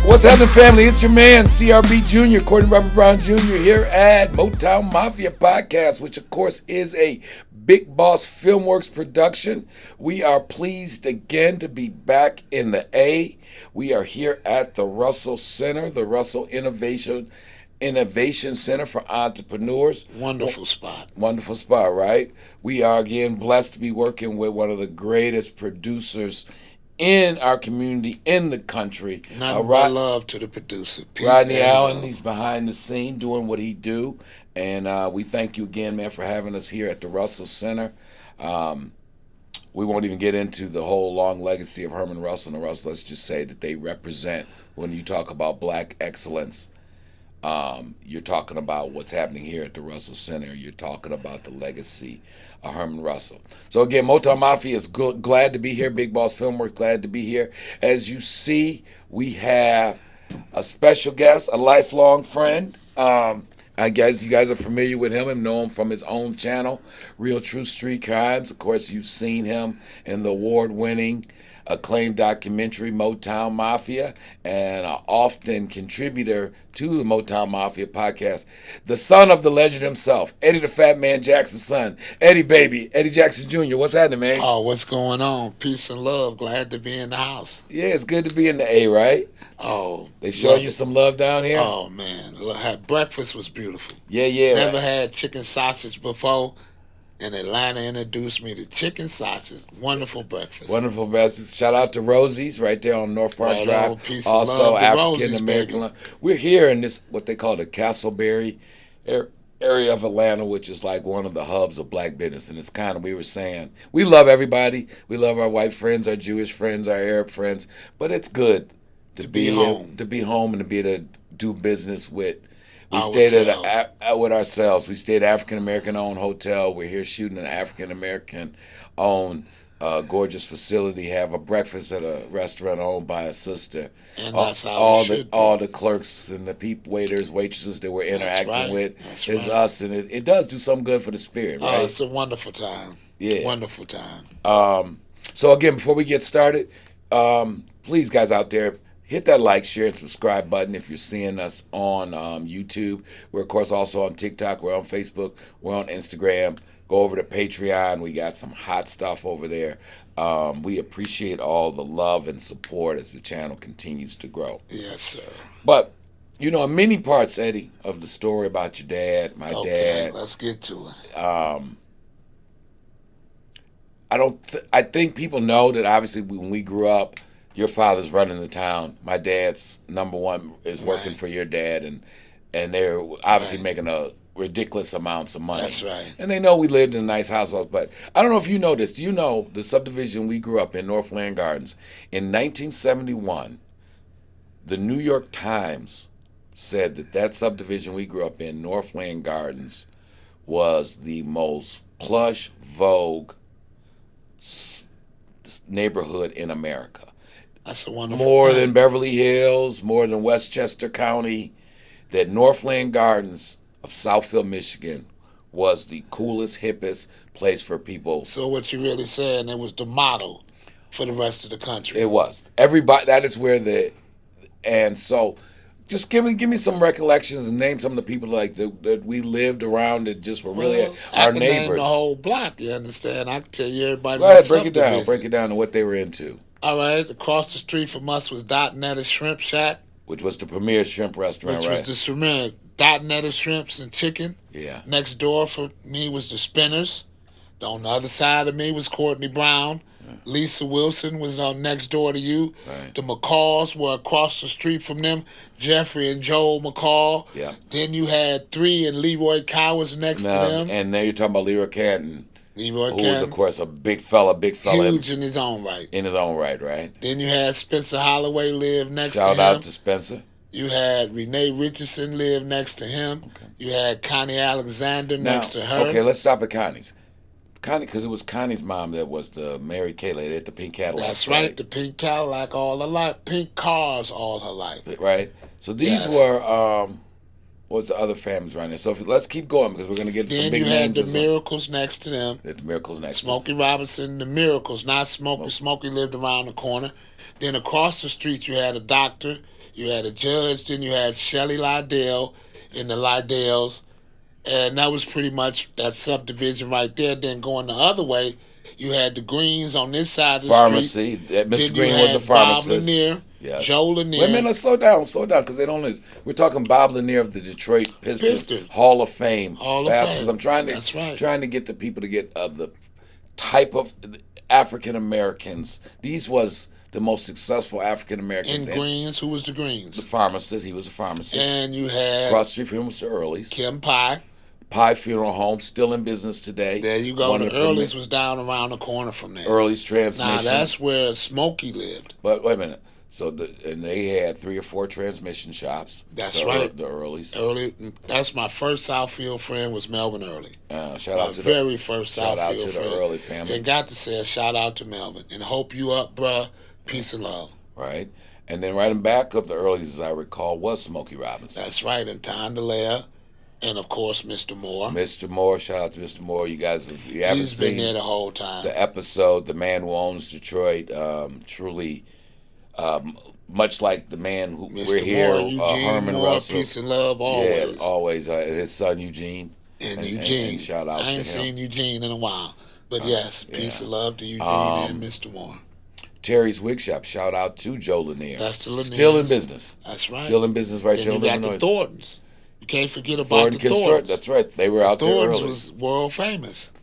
What's happening, family? It's your man, CRB Jr., Courtney Robert Brown Jr. here at Motown Mafia Podcast, which, of course, is a Big Boss Filmworks production. We are pleased again to be back in the A. We are here at the Russell Center, the Russell Innovation Center for Entrepreneurs. Wonderful spot. Wonderful spot, right? We are again blessed to be working with one of the greatest producers in our community, in the country. Nothing but love to the producer. Peace Rodney and Allen, love. he's behind the scene doing what he do. And we thank you again, man, for having us here at the Russell Center. We won't even get into the whole long legacy of Herman Russell and the Russell. Let's just say that they represent, when you talk about black excellence, you're talking about what's happening here at the Russell Center. You're talking about the legacy of Herman Russell. So again, Motown Mafia is glad to be here. Big Boss Filmworks glad to be here. As you see, we have a special guest, a lifelong friend. I guess you guys are familiar with him and know him from his own channel, Real True Street Crimes. Of course, you've seen him in the award-winning, acclaimed documentary Motown Mafia, and an often contributor to the Motown Mafia podcast. The son of the legend himself, Eddie the Fat Man Jackson's son. Eddie, baby. Eddie Jackson Jr. What's happening, man? Oh, what's going on? Peace and love. Glad to be in the house. Yeah, it's good to be in the A, right? Oh. They showing you some love down here? Oh, man. Breakfast was beautiful. Yeah. Never right. had chicken sausage before. And Atlanta introduced me to chicken sausage. Wonderful breakfast. Wonderful breakfast. Shout out to Rosie's right there on North Park Right Drive. on. Peace Also and love to African American. We're here in this, what they call the Castleberry area of Atlanta, which is like one of the hubs of black business. And it's kind of, we were saying, we love everybody. We love our white friends, our Jewish friends, our Arab friends. But it's good to be home. To be home and to be able to do business with. We stayed with ourselves. We stayed at African American owned hotel. We're here shooting an African American owned gorgeous facility. Have a breakfast at a restaurant owned by a sister. And that's how all the clerks and the waiters, waitresses that we're interacting with is right. us, and it does do something good for the spirit, right? It's a wonderful time. Yeah, wonderful time. So again, before we get started, please, guys out there, hit that like, share, and subscribe button if you're seeing us on YouTube. We're, of course, also on TikTok. We're on Facebook. We're on Instagram. Go over to Patreon. We got some hot stuff over there. We appreciate all the love and support as the channel continues to grow. Yes, sir. But, you know, many parts, Eddie, of the story about your dad, my dad. Let's get to it. I think people know that obviously when we grew up, your father's running the town. My dad's number one is working for your dad, and they're obviously making a ridiculous amounts of money. That's right. And they know we lived in a nice household. But I don't know if you know this. Do you know the subdivision we grew up in, Northland Gardens, in 1971? The New York Times said that subdivision we grew up in, Northland Gardens, was the most plush, vogue neighborhood in America. That's a wonderful More thing. than Beverly Hills, more than Westchester County, that Northland Gardens of Southfield, Michigan was the coolest, hippest place for people. So what you're really saying, it was the model for the rest of the country. It was. Everybody, that is where and so just give me some recollections and name some of the people like that we lived around that just were really our I can name neighbors. the whole block, you understand? I can tell you everybody. Go ahead, break it down to what they were into. All right, across the street from us was Dotnetta Shrimp Shack, which was the premier shrimp restaurant, which was the premier Dotnetta Shrimps and Chicken. Yeah. Next door for me was the Spinners. On the other side of me was Courtney Brown. Yeah. Lisa Wilson was next door to you. Right. The McCalls were across the street from them. Jeffrey and Joel McCall. Yeah. Then you had 3 and Leroy Cow was next to them. And now you're talking about Leroy Canton. Who was, of course, a big fella. Huge in his own right. In his own right, right? Then you had Spencer Holloway live next to him. Shout out to Spencer. You had Renee Richardson live next to him. Okay. You had Connie Alexander next to her. Okay, let's stop at Connie's. Connie, because it was Connie's mom that was the Mary Kay lady at the pink Cadillac. That's right, the pink Cadillac all her life. Pink cars all her life. Right? So these were... what's the other families right there? So let's keep going because we're going to get to some big names. Then you had the Miracles next to them. The Miracles next Smokey Robinson, the Miracles, not Smokey. Smokey lived around the corner. Then across the street you had a doctor. You had a judge, then you had Shelley Lydell and the Lydells, and that was pretty much that subdivision right there. Then going the other way, you had the Greens on this side of the street. Pharmacy. Mr. Then you Green was a had Bob pharmacist. Lanier, Yes. Joe Wait a minute, Lanier, let's slow down, because they don't. We're talking Bob Lanier of the Detroit Pistons Pistons, Hall of Fame Hall of basketball. Fame. I'm trying to That's right. trying to get the people to get the type of African Americans. These was the most successful African Americans. And Greens, who was the Greens? The pharmacist. He was a pharmacist. And you had Across the street from him was the Earlys. Kim Pye. Pie Funeral Home, still in business today. There you go. One The of Earlys was down around the corner from there. Early's transmission. Now that's where Smokey lived. But wait a minute. So and they had 3 or 4 transmission shops. That's right. The Earlys. Early. That's my first Southfield friend was Melvin Early. Shout out to very first shout out Southfield to friend. the Early family. And got to say a shout out to Melvin and hope you up, bruh. Peace and love. Right. And then right in back of the Earlys, as I recall, was Smokey Robinson. That's right. And Tondalea. And of course, Mr. Moore. Mr. Moore, shout out to Mr. Moore. You guys, you haven't He's been seen there the whole time. the episode, "The Man Who Owns Detroit." Truly, much like the man who Mr. we're here, Moore, Eugene Herman Moore, Russell. peace and love always. Yeah, always. And his son Eugene. And Eugene. And shout out I ain't to him. seen Eugene in a while. But yes, peace yeah. and love to Eugene and Mr. Moore. Terry's Wig Shop. Shout out to Joe Lanier. That's the Laniers. Still in business. That's right. Still in business right and there you in got the Illinois. Thorntons. You can't forget about Thornton the Construct. Thorntons. That's right. They were out there Thorntons early. was world famous.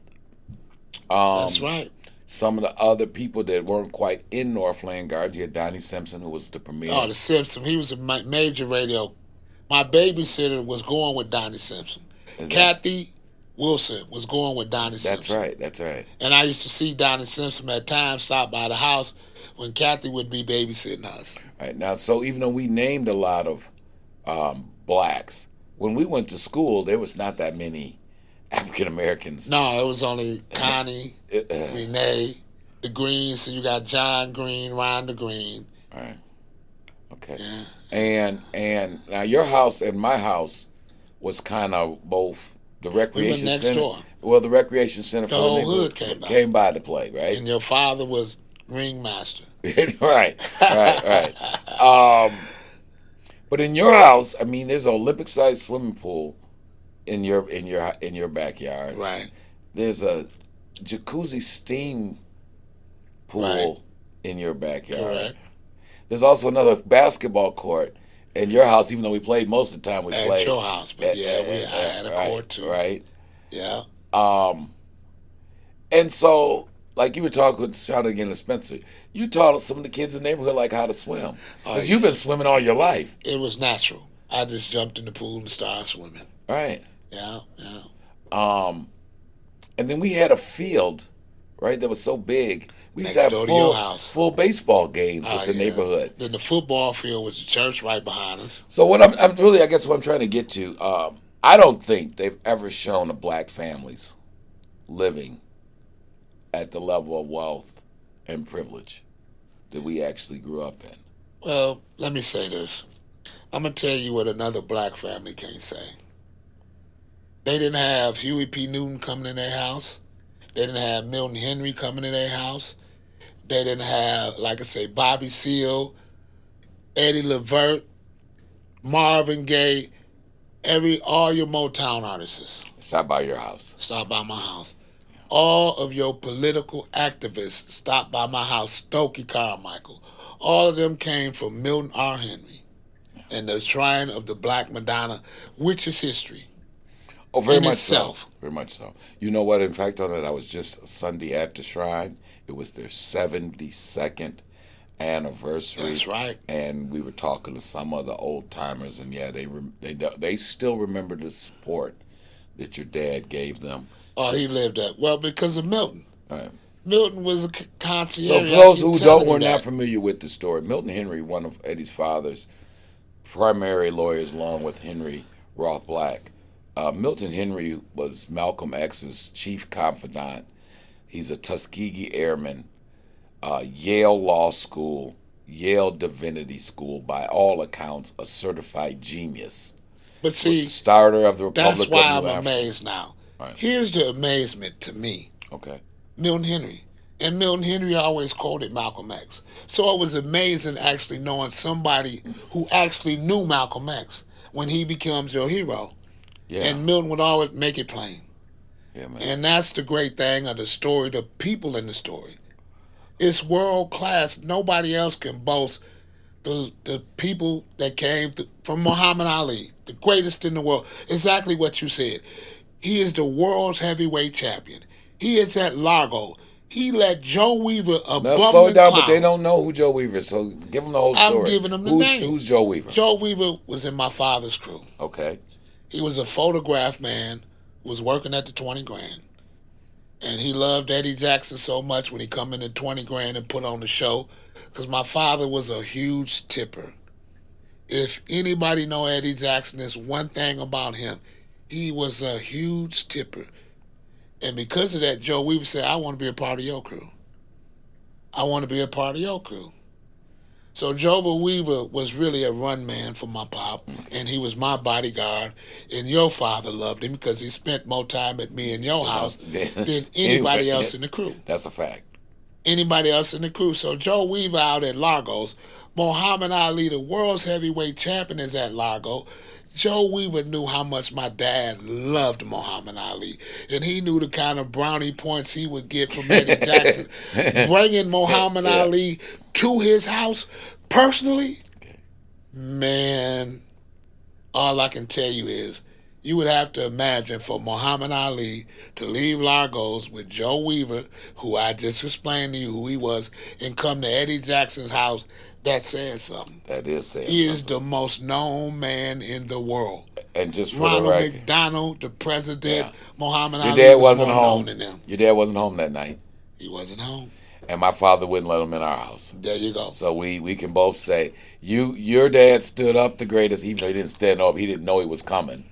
That's right. Some of the other people that weren't quite in Northland Gardens, you had Donnie Simpson, who was the premier. Oh, the Simpson. He was a major radio. My babysitter was going with Donnie Simpson. Kathy Wilson was going with Donnie Simpson. That's right. That's right. And I used to see Donnie Simpson at times stop by the house when Kathy would be babysitting us. Right now, so even though we named a lot of blacks, when we went to school, there was not that many African Americans. No, it was only Connie, Renee, the Greens. So you got John Green, Rhonda Green. All right. Okay. Yeah. And now your house and my house was kind of both the recreation we were next center. Door. Well, the recreation center The for whole the neighborhood hood came by to play, right? And your father was ringmaster. right. But in your house, I mean, there's an Olympic-sized swimming pool in your backyard. Right. There's a jacuzzi steam pool Right. in your backyard. Correct. There's also another basketball court in your house, even though we played most of the time we At played. your house, but I had a court too. Right. Yeah. And so, like you were talking with shouting again to Spencer, you taught some of the kids in the neighborhood like how to swim. Because you've been swimming all your life. It was natural. I just jumped in the pool and started swimming. Right. Yeah. And then we had a field, right, that was so big. We used Next to have door to your house. full baseball games with the neighborhood. Then the football field was the church right behind us. So what I'm really, I guess what I'm trying to get to, I don't think they've ever shown a black families living at the level of wealth and privilege that we actually grew up in. Well, let me say this. I'm going to tell you what another black family can't say. They didn't have Huey P. Newton coming in their house. They didn't have Milton Henry coming in their house. They didn't have, like I say, Bobby Seale, Eddie Levert, Marvin Gaye, all your Motown artists. Stop by your house. Stop by my house. All of your political activists stopped by my house. Stokely Carmichael. All of them came from Milton R. Henry and the Shrine of the Black Madonna, which is history. Oh, very in much itself. so. Very much so. You know what? In fact, on that, I was just Sunday at the Shrine. It was their 72nd anniversary. That's right. And we were talking to some of the old timers, and yeah, they still remember the support that your dad gave them. Oh, he lived that well because of Milton. Right. Milton was a concierge. So for those who were not familiar with the story, Milton Henry, one of Eddie's father's primary lawyers, along with Henry Roth Black. Milton Henry was Malcolm X's chief confidant. He's a Tuskegee Airman, Yale Law School, Yale Divinity School, by all accounts, a certified genius. But see, starter of the Republic that's why of New I'm Africa. amazed now. Right. Here's the amazement to me. Okay. Milton Henry, And Milton Henry always quoted Malcolm X. So it was amazing actually knowing somebody who actually knew Malcolm X when he becomes your hero. Yeah. And Milton would always make it plain. Yeah, man. And that's the great thing of the story, the people in the story. It's world class. Nobody else can boast the people that came from Muhammad Ali, the greatest in the world. Exactly what you said. He is the world's heavyweight champion. He is at Largo. He let Joe Weaver, a Now slow it bumbling down, but they clown. don't know who Joe Weaver is. So give them the whole I'm story. giving him the Who's name. who's Joe Weaver? Joe Weaver was in my father's crew. Okay. He was a photograph man who was working at the 20 grand. And he loved Eddie Jackson so much when he come in at 20 grand and put on the show. Because my father was a huge tipper. If anybody know Eddie Jackson, there's one thing about him. He was a huge tipper. And because of that, Joe Weaver said, I want to be a part of your crew. I want to be a part of your crew. So Joe Weaver was really a run man for my pop, and he was my bodyguard. And your father loved him because he spent more time at me in your house than anybody else in the crew. That's a fact. Anybody else in the crew. So Joe Weaver out at Largo's. Muhammad Ali, the world's heavyweight champion, is at Largo. Joe Weaver knew how much my dad loved Muhammad Ali, and he knew the kind of brownie points he would get from Eddie Jackson. Bringing Muhammad Ali to his house personally, man, all I can tell you is you would have to imagine for Muhammad Ali to leave Largo's with Joe Weaver, who I just explained to you who he was, and come to Eddie Jackson's house. That says something. That is saying He something. is the most known man in the world. And just for Ronald the record, McDonald, the president, Muhammad your Ali dad was wasn't more home. known than them. Your dad wasn't home that night, He wasn't home. and my father wouldn't let him in our house. There you go. So we can both say your dad stood up the greatest, even though he didn't stand up. He didn't know he was coming.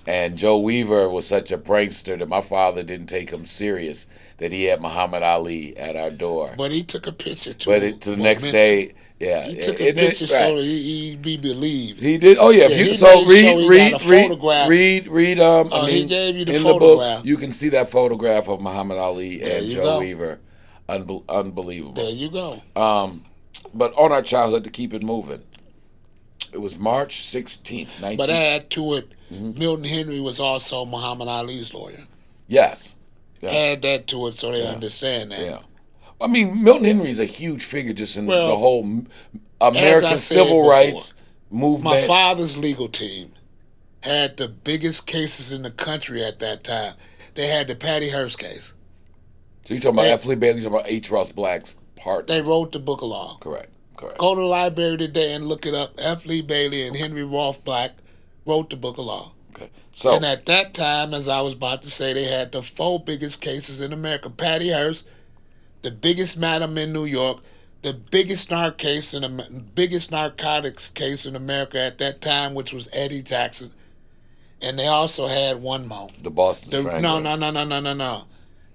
And Joe Weaver was such a prankster that my father didn't take him serious. That he had Muhammad Ali at our door. But he took a picture too. But to the next day, yeah, He took a picture so that he'd be believed. He did. Oh yeah. Yeah, If you, he so made sure he read, got a read, photograph. read. I mean, he gave you the in photograph. the book, you can see that photograph of Muhammad Ali There and you Joe go. Weaver. Unbelievable. There you go. But on our childhood, to keep it moving, it was March 16th, 19. But add to it, Milton Henry was also Muhammad Ali's lawyer. Yes. Yeah. Add that to it so they understand that. Yeah. I mean, Milton Henry is a huge figure just in Well, the whole as I American said civil before, rights movement. My father's legal team had the biggest cases in the country at that time. They had the Patty Hearst case. So you're talking about F. Lee Bailey, you're talking about H. Ross Black's partner. They wrote the book of law. Correct. Go to the library today and look it up. F. Lee Bailey and Henry Ross Black wrote the book of law. Okay. So, And at that time, as I was about to say, they had the 4 biggest cases in America. Patty Hearst, the biggest madam in New York, the biggest biggest narcotics case in America at that time, which was Eddie Jackson. And they also had one more. the Boston Strangler. No.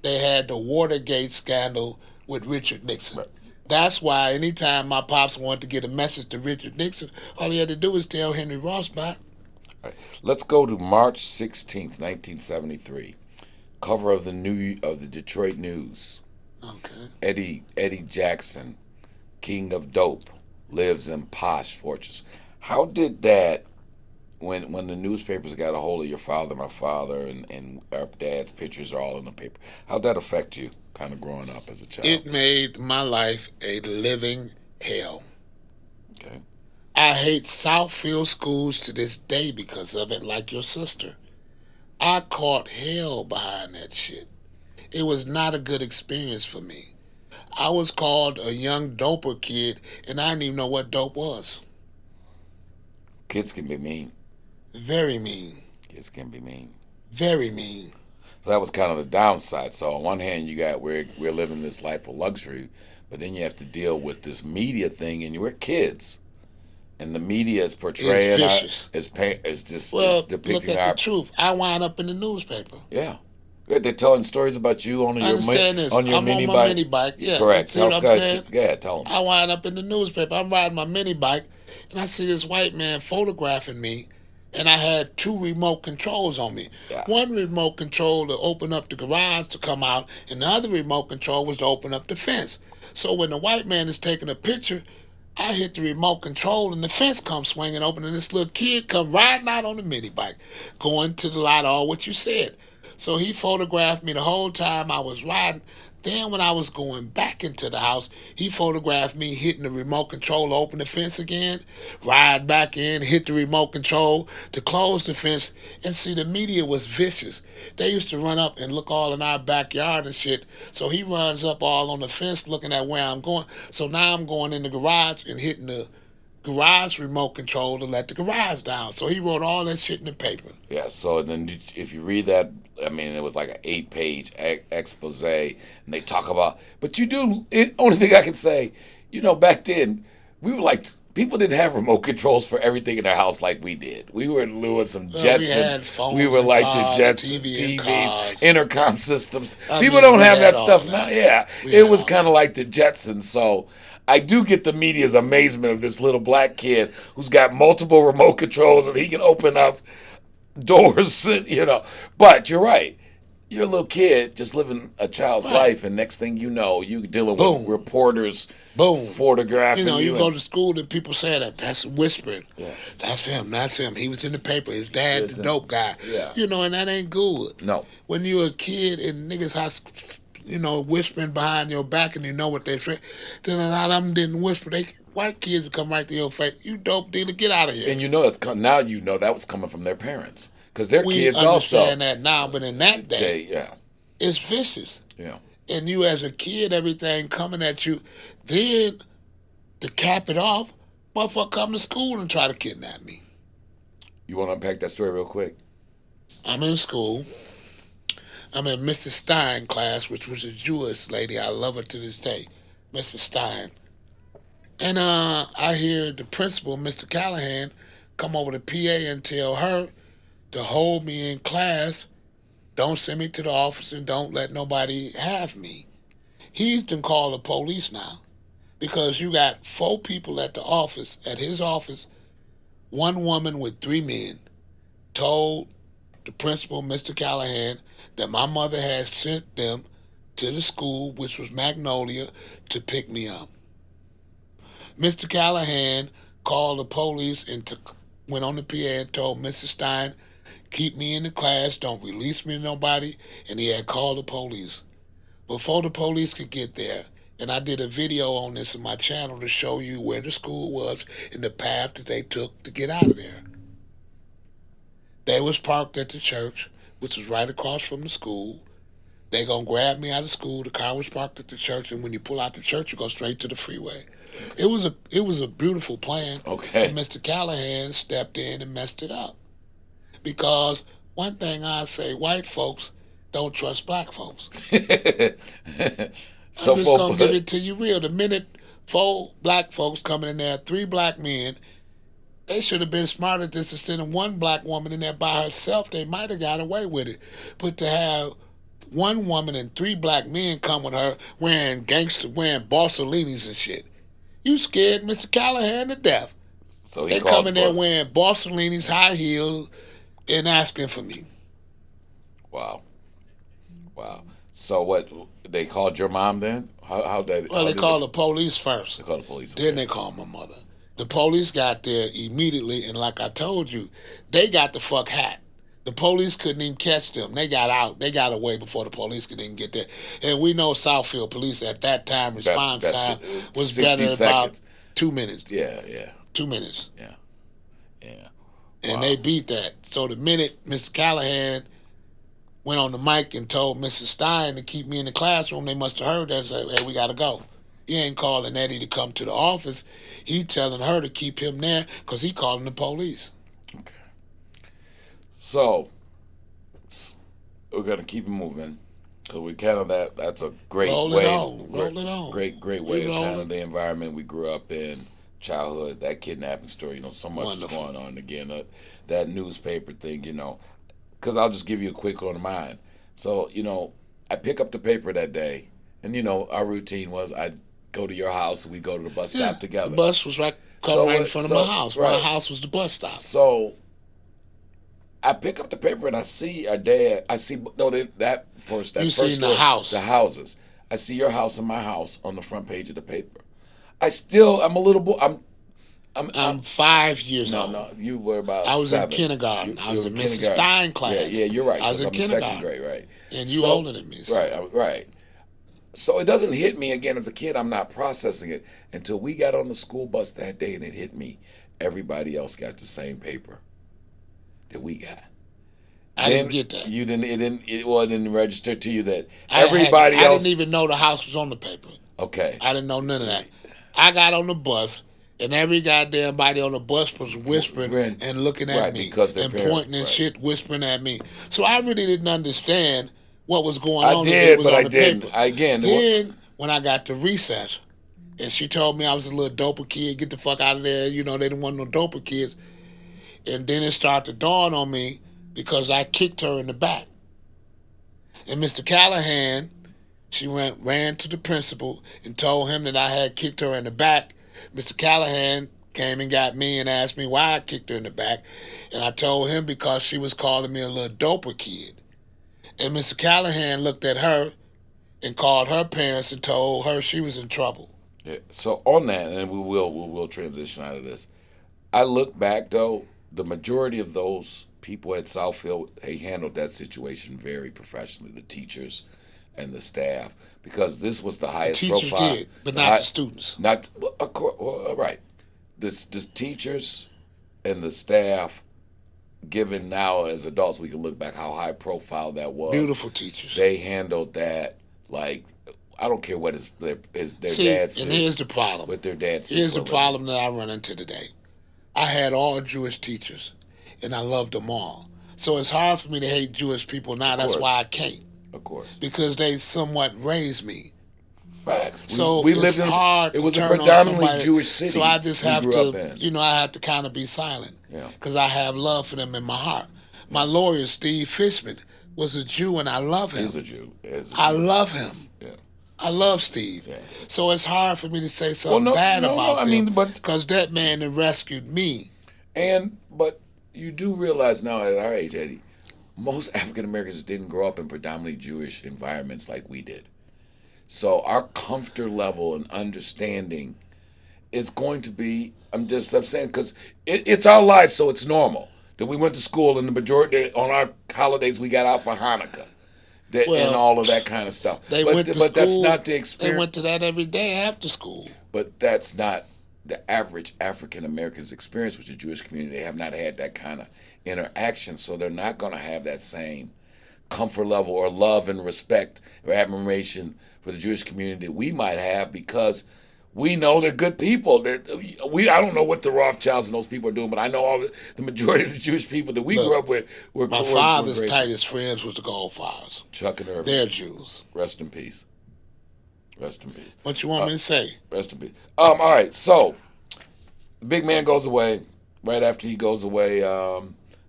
They had the Watergate scandal with Richard Nixon. Right. That's why anytime my pops wanted to get a message to Richard Nixon, all he had to do was tell Henry Ross back. All right. Let's go to March 16th, 1973. Cover of the Detroit News. Okay. Eddie Jackson, king of dope, lives in posh fortress. How did that, when the newspapers got a hold of your father, my father, and our dad's pictures are all in the paper, how'd that affect you, kind of growing up as a child? It made my life a living hell. Okay. I hate Southfield schools to this day because of it, like your sister. I caught hell behind that shit. It was not a good experience for me. I was called a young doper kid, and I didn't even know what dope was. Kids can be mean. Very mean. Kids can be mean. Very mean. So that was kind of the downside. So on one hand, you got we're living this life of luxury, but then you have to deal with this media thing, and we're kids, and the media is portraying It's vicious. is just Well, is depicting look at our the truth. I wound up in the newspaper. yeah. They're telling stories about you on your Understand this. on your I'm mini on my bike. mini bike. Yeah. Correct. See what I'm saying? Go ahead, tell them. I wind up in the newspaper. I'm riding my mini bike, and I see this white man photographing me and I had two remote controls on me. Yeah. One remote control to open up the garage to come out, and the other remote control was to open up the fence. So when the white man is taking a picture, I hit the remote control and the fence comes swinging open, and this little kid come riding out on the mini bike, going to the lot, all what you said. So he photographed me the whole time I was riding. Then when I was going back into the house, he photographed me hitting the remote control to open the fence again, ride back in, hit the remote control to close the fence. And see, the media was vicious. They used to run up and look all in our backyard and shit. So he runs up all on the fence looking at where I'm going. So now I'm going in the garage and hitting the garage remote control to let the garage down. So he wrote all that shit in the paper. Yeah, so then if you read that, I mean, it was like an 8-page expose, and they talk about. But you do. Only thing I can say, back then we were like people didn't have remote controls for everything in their house like we did. We were doing some Well, we Jetson. had phones We were and like cars, the Jetson TV and TV, cars. intercom systems. I People mean, don't we have had that all stuff now. that. Yeah, We it had was all kind of that. like the Jetsons. So I do get the media's amazement of this little black kid who's got multiple remote controls and he can open up doors, But you're right. You're a little kid just living a child's Right. life, and next thing you know, you dealing with Boom. reporters Boom. photographing You you. go And, to school and people say that. That's whispering. yeah, That's him. That's him. He was in the paper. His dad, the Listen, dope guy. yeah, And that ain't good. no, When you're a kid and niggas has, whispering behind your back and you know what they say, then a lot of them didn't whisper. White kids would come right to your face. You dope dealer, get out of here. and now that was coming from their parents because their We kids also. understand that now, but in that day, Yeah, it's vicious. yeah. And you as a kid, everything coming at you. Then to cap it off, motherfucker come to school and try to kidnap me. You want to unpack that story real quick? I'm in school. I'm in Mrs. Stein class, which was a Jewish lady. I love her to this day, Mrs. Stein. And I hear the principal, Mr. Callahan, come over to PA and tell her to hold me in class. Don't send me to the office and don't let nobody have me. He's been called the police now because you got 4 people at his office, one woman with 3 men, told the principal, Mr. Callahan, that my mother had sent them to the school, which was Magnolia, to pick me up. Mr. Callahan called the police and went on the PA and told Mrs. Stein, keep me in the class, don't release me to nobody, and he had called the police. Before the police could get there, and I did a video on this in my channel to show you where the school was and the path that they took to get out of there. They was parked at the church, which was right across from the school. They gonna grab me out of school. The car was parked at the church, and when you pull out the church, you go straight to the freeway. It was a beautiful plan. Okay. And Mr. Callahan stepped in and messed it up. Because one thing I say, white folks don't trust black folks. So I'm just gonna give it to you real. The minute 4 black folks coming in there, 3 black men, they should have been smarter just to send 1 black woman in there by herself. They might have got away with it. But to have 1 woman and 3 black men come with her wearing Borsalinis and shit, you scared Mr. Callahan to death. So he They called come in there for- wearing Borsalinis, high heels, and asking for me. Wow, wow. So what? They called your mom then? How they? Well, they called the police first. They called the police. Then they called my mother. The police got there immediately, and like I told you, they got the fuck hat. The police couldn't even catch them. They got out. They got away before the police could even get there. And we know Southfield police at that time response time was 60 better about seconds. 2 minutes. Yeah, yeah, 2 minutes. yeah, yeah. And Wow. they beat that. So the minute Mr. Callahan went on the mic and told Mrs. Stein to keep me in the classroom, they must have heard that and said, hey, we got to go. He ain't calling Eddie to come to the office. He telling her to keep him there because he calling the police. Okay. So we're gonna keep it moving because we kind of that's a great Roll way. it on. Roll it on. Great We way of kind rolling. of the environment we grew up in, childhood, that kidnapping story. So much Wonderful. is going on again. That newspaper thing. Because I'll just give you a quick on mine. So I pick up the paper that day, and our routine was I'd go to your house and we go to the bus stop together. The bus was right in front of my house. right. My house was the bus stop. So I pick up the paper and I see our dad. I see no that first You that first seen the story, the house. houses. I see your house and my house on the front page of the paper. I'm a little boy. I'm I'm 5 years no, old. no. You were about I was in 7. kindergarten. I You was were in in Mrs. kindergarten. Stein Yeah, class. yeah. You're right I was because in I'm in second kindergarten. grade, right? And you So older than me, right, so. right. So it doesn't hit me again as a kid. I'm not processing it until we got on the school bus that day and it hit me. Everybody else got the same paper that we got. I didn't Then get that. you didn't. It didn't register to you that I had everybody I didn't else. even know the house was on the paper. Okay. I didn't know none of that. I got on the bus, and every goddamn body on the bus was whispering When, and looking at right, me because their and parents. pointing and Right. shit, whispering at me. So I really didn't understand what was going I on if it did, was but I on the didn't. paper. Again, what? Then when I got to recess, and she told me I was a little doper kid, get the fuck out of there. You know they didn't want no doper kids. And then it started to dawn on me because I kicked her in the back. And Mr. Callahan, she ran to the principal and told him that I had kicked her in the back. Mr. Callahan came and got me and asked me why I kicked her in the back. And I told him because she was calling me a little doper kid. And Mr. Callahan looked at her and called her parents and told her she was in trouble. Yeah. So on that, and we will transition out of this. I look back though, the majority of those people at Southfield, they handled that situation very professionally. The teachers and the staff, because this was the The highest teachers profile. did, but The not high, the students. not well, of course, well, right. The teachers and the staff, given now as adults, we can look back how high profile that was. Beautiful teachers. They handled that like I don't care what their See, dads and did, here's the problem. what their dads did Here's for the a living. problem that I run into today. I had all Jewish teachers, and I loved them all. So it's hard for me to hate Jewish people Of now. That's why course, I can't, of course. because they somewhat raised me. Facts. So We it's lived in hard it to was a turn on predominantly somebody. Jewish So I city just we have grew up to, in. I have to kind of be silent Yeah, because I have love for them in my heart. My yeah. lawyer, Steve Fishman, was a Jew, and I love him. He's a Jew. He's a I Jew. love him. Yeah, I love Steve. yeah. So it's hard for me to say Well, something no, bad no, no. about I them mean, but because that man that rescued me. but you do realize now at our age, Eddie, most African Americans didn't grow up in predominantly Jewish environments like we did. So our comfort level and understanding is going to be. I'm saying because it's our life, so it's normal that we went to school and the majority on our holidays we got out for Hanukkah, and Well, all of that kind of stuff. they But went to but that's school. not the They experience. went to that every day after school. But that's not the average African American's experience with the Jewish community. They have not had that kind of interaction, so they're not going to have that same comfort level or love and respect or admiration for the Jewish community that we might have because we know they're good people. I don't know what the Rothschilds and those people are doing, but I know the majority of the Jewish people that we grew Look, up with my were father's great people. tightest friends was the Goldfires. Chuck and Irving, They're Jews. rest in peace. Rest in peace. What you want Uh, me to say? Rest in peace. All right. So the big man goes away. Right after he goes away,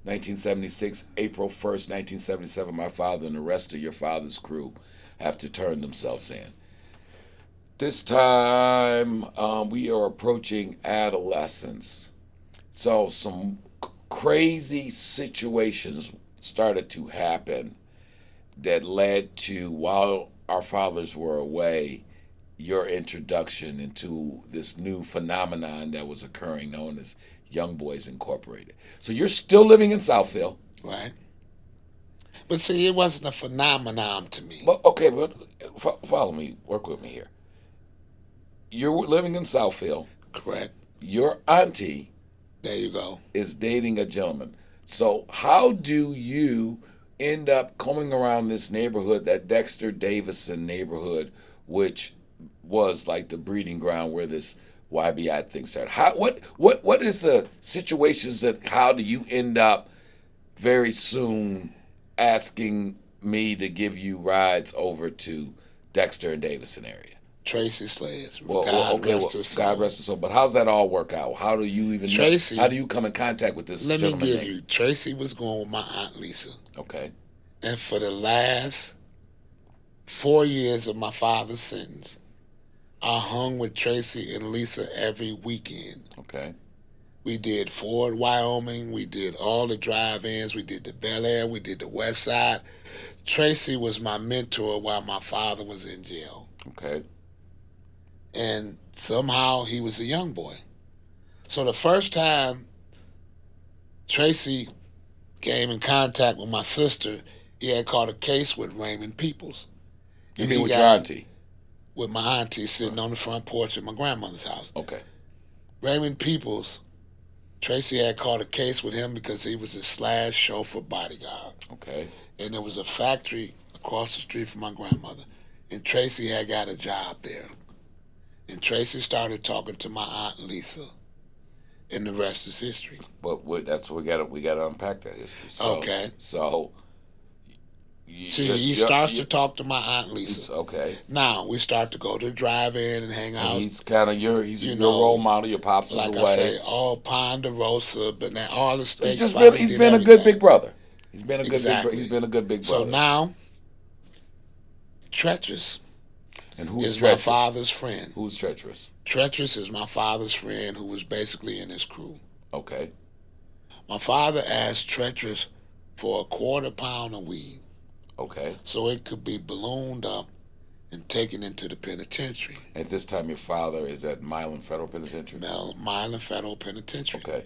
1976, April 1st, 1977, my father and the rest of your father's crew have to turn themselves in. This time, we are approaching adolescence. So some crazy situations started to happen that led to, while our fathers were away, your introduction into this new phenomenon that was occurring known as Young Boys Incorporated. So you're still living in Southfield. Right. But see, it wasn't a phenomenon to me. Well, okay, but follow me, work with me here. You're living in Southfield. Correct. Your auntie There you go. is dating a gentleman. So how do you end up coming around this neighborhood, that Dexter Davison neighborhood, which was like the breeding ground where this YBI thing started? What is the situations that how do you end up very soon asking me to give you rides over to Dexter and Davison area? Tracy Sledge. Well, God okay, rest his God soul. rest his soul. But how's that all work out? How do you even Tracy, how do you come in contact with this let me gentleman give name? you. Tracy was going with my Aunt Lisa. Okay, And for the last 4 years of my father's sentence, I hung with Tracy and Lisa every weekend. okay, We did Ford, Wyoming. We did all the drive-ins. We did the Bel Air. We did the West Side. Tracy was my mentor while my father was in jail. Okay. And somehow he was a young boy. So the first time Tracy came in contact with my sister, he had caught a case with Raymond Peoples. You And mean he with your got auntie? with my auntie sitting on the front porch at my grandmother's house. Okay. Raymond Peoples, Tracy had caught a case with him because he was a slash chauffeur bodyguard. Okay. And there was a factory across the street from my grandmother. And Tracy had got a job there. And Tracy started talking to my aunt Lisa. And the rest is history. But that's what we gotta unpack that history. So, Okay. So See, he starts to talk to my aunt Lisa. Okay. Now we start to go to the drive-in and hang out. And he's kind of your role model. Your pops is like away. I say, all Ponderosa, but now all the steaks. He's been a good big brother. He's been a good he's been a good big brother. So now, Treacherous and who's is treacherous? my father's friend. Who's treacherous? Treacherous is my father's friend who was basically in his crew. Okay. My father asked Treacherous for a £1/4 of weed. Okay. So it could be ballooned up and taken into the penitentiary. At this time, your father is at Milan Federal Penitentiary? Milan Federal Penitentiary. Okay.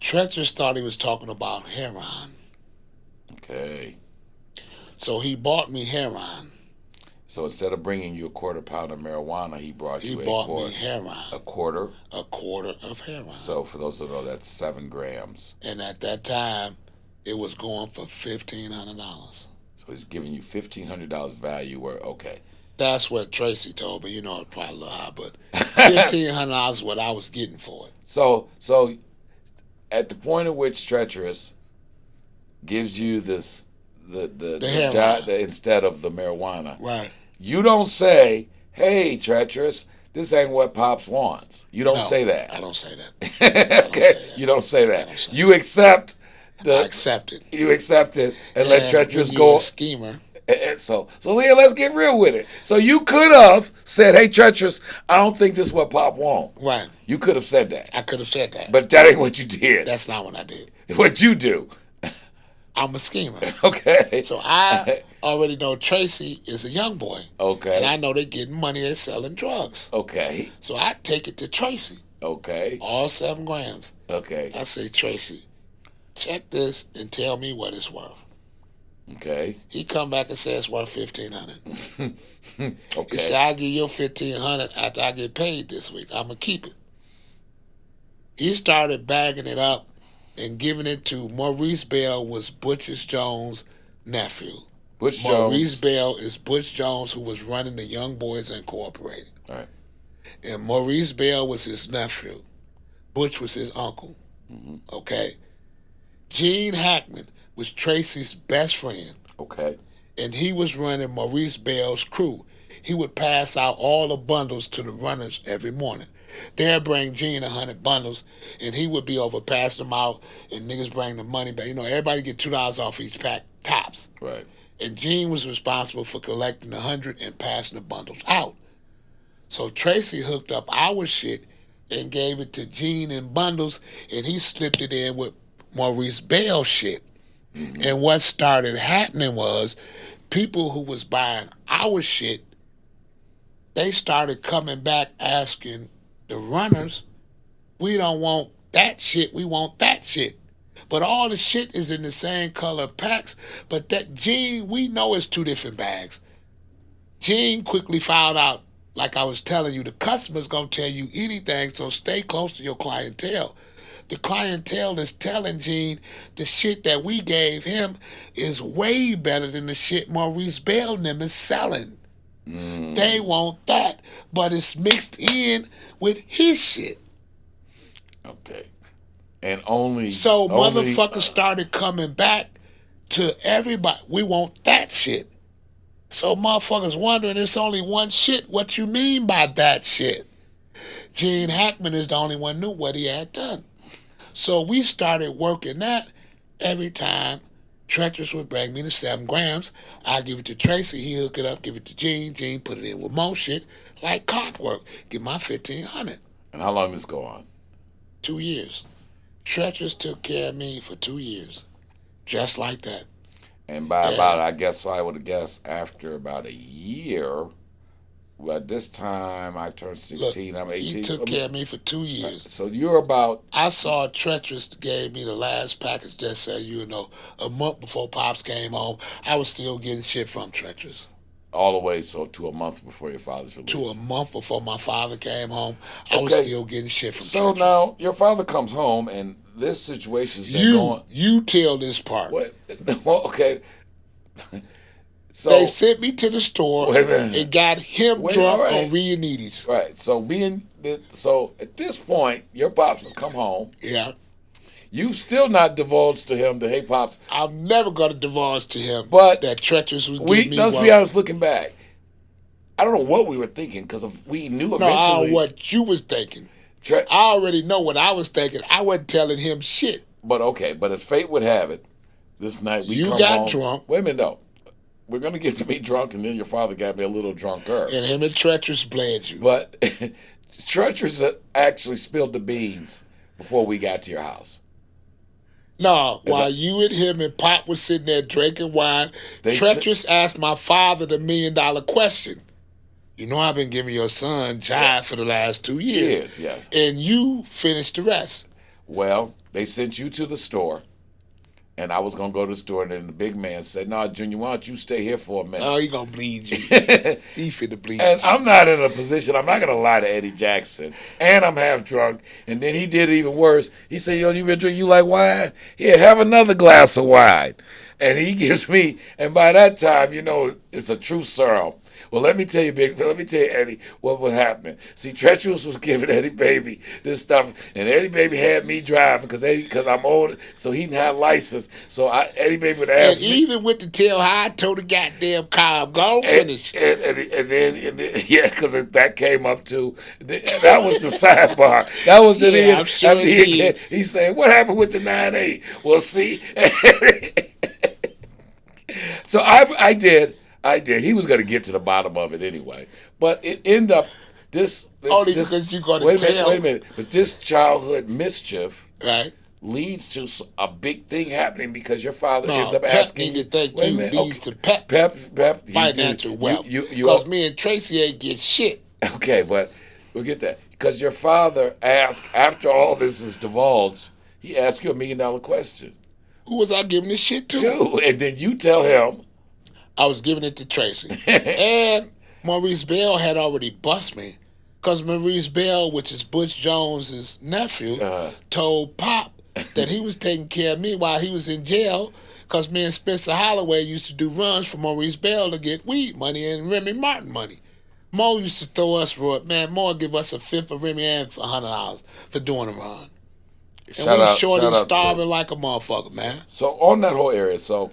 Treacherous thought he was talking about heroin. Okay. So he bought me heroin. So instead of bringing you a £1/4 of marijuana, he brought me heroin. A quarter? A quarter of heroin. So for those that know, that's 7 grams. And at that time, it was going for $1,500. So he's giving you $1,500 value. Okay. That's what Tracy told me. You know, it's probably a little high, but $1,500 is what I was getting for it. So at the point at which Treacherous gives you this the instead of the marijuana, right? You don't say, "Hey, Treacherous, this ain't what Pops wants." You don't say that. I don't say that. Okay, you don't say that. You accept. I accept it. You accept it and let Treacherous go. A schemer. So Leah, let's get real with it. So you could have said, "Hey, Treacherous, I don't think this is what Pop wants." Right. You could have said that. I could have said that. But that ain't what you did. That's not what I did. What you do. I'm a schemer. Okay. So I already know Tracy is a young boy. Okay. And I know they're getting money, they're selling drugs. Okay. So I take it to Tracy. Okay. All 7 grams. Okay. I say, Tracy, check this and tell me what it's worth. Okay. He come back and says it's worth $1,500. Okay. He said, I'll give you $1,500 after I get paid this week. I'm gonna keep it. He started bagging it up and giving it to Maurice Bell, was Butch Jones' nephew. Butch Maurice Jones. Bell is Butch Jones, who was running the Young Boys Incorporated. All right. And Maurice Bell was his nephew. Butch was his uncle. Mm-hmm. Okay. Gene Hackman was Tracy's best friend. Okay. And he was running Maurice Bell's crew. He would pass out all the bundles to the runners every morning. They'd bring Gene 100 bundles, and he would be over passing them out, and niggas bring the money back. You know, everybody get $2 off each pack, tops. Right. And Gene was responsible for collecting 100 and passing the bundles out. So Tracy hooked up our shit and gave it to Gene in bundles, and he slipped it in with Maurice Bell shit. Mm-hmm. And what started happening was people who was buying our shit, they started coming back asking the runners, we don't want that shit, we want that shit. But all the shit is in the same color packs, but that Gene, we know it's 2 different bags. Gene quickly found out, like I was telling you, the customer's gonna tell you anything, so stay close to your clientele. The clientele is telling Gene the shit that we gave him is way better than the shit Maurice Bell and them is selling. Mm. They want that, but it's mixed in with his shit. Okay. And only... So motherfuckers started coming back to everybody. We want that shit. So motherfuckers wondering, it's only one shit. What you mean by that shit? Gene Hackman is the only one knew what he had done. So we started working that every time. Treacherous would bring me the 7 grams. I give it to Tracy. He hook it up, give it to Gene. Gene put it in with more shit, like clockwork. Give my $1,500. And how long does this go on? 2 years. Treacherous took care of me for 2 years, just like that. And by about, And I guess I would have guessed after about a year, well, this time I turned look, 16, I'm he 18. took care of me for 2 years. So you're about I saw Treacherous gave me the last package, just so you know, a month before Pops came home. I was still getting shit from Treacherous. all the way so to a month before your father's To a release. month before my father came home, I was Okay, still getting shit from so Treacherous. now your father comes home and this situation's been You going. you tell this part. What? Well, okay. They So sent me to the store wait a minute. and got him Wait. All drunk on right. Rionides. Right. So so at this point, your pops has come home. Yeah. You've still not divulged to him that, hey, pops. I'm never gonna divulge to him But that Treacherous was giving me let's be what. honest. Looking back, I don't know what we were thinking because we knew No, I don't know eventually. what you was thinking. Tre- I already know what I was thinking. I wasn't telling him shit. but okay. But as fate would have it, this night we You come got home. drunk, Wait a minute, no. We're gonna get to me drunk, and then your father got me a little drunker. and him and Treacherous bled you. But Treacherous actually spilled the beans before we got to your house. No, Is while that you and him and Pop was sitting there drinking wine, they said? Treacherous asked my father the $1 million question. You know I've been giving your son Yeah, jive for the last 2 years. years, yes. And you finished the rest. Well, they sent you to the store, and I was gonna go to the store, and then the big man said, "No, Junior, why don't you stay here for a minute?" Oh, he gonna bleed you. He finna bleed And you. I'm not in a position. I'm not gonna lie to Eddie Jackson, and I'm half drunk. And then he did even worse. He said, "Yo, you been drinking? You like wine? Here, have another glass of wine." And he gives me, and by that time, it's a true serum. Well, let me tell you, Big. Let me tell you, Eddie, what was happening. See, Treacherous was giving Eddie Baby this stuff, and Eddie Baby had me driving because I'm old, so he didn't have license. So Eddie Baby would And ask me, even with the tell how I told the goddamn car, go and, finish. and then yeah, because that came up too. That was the sidebar. That was the Yeah, end. I'm sure After it did. he said, "What happened with the 9.8?" Well, see, so I did. He was going to get to the bottom of it anyway, but it ended up Only this. because you gonna Wait a minute. Wait a tell. minute. But this childhood mischief Right? leads to a big thing happening because your father ends No, up Pep need asking to you. thank Wait a you minute. leads Okay, to Pep Pep, you do. financial wealth. You. Because me and Tracy ain't get shit. Okay, but we'll get that. Because your father asked, after all this is divulged, he asked you $1 million question. Who was I giving this shit to? Two. And then you tell him, I was giving it to Tracy. And Maurice Bell had already bust me. Because Maurice Bell, which is Butch Jones's nephew, uh, told Pop that he was taking care of me while he was in jail. Because me and Spencer Holloway used to do runs for Maurice Bell to get weed money and Remy Martin money. Mo used to throw us for man. Mo would give us a fifth of Remy and for $100 for doing a run. And we short and shout out to him. starving like a motherfucker, man. So on that whole area, so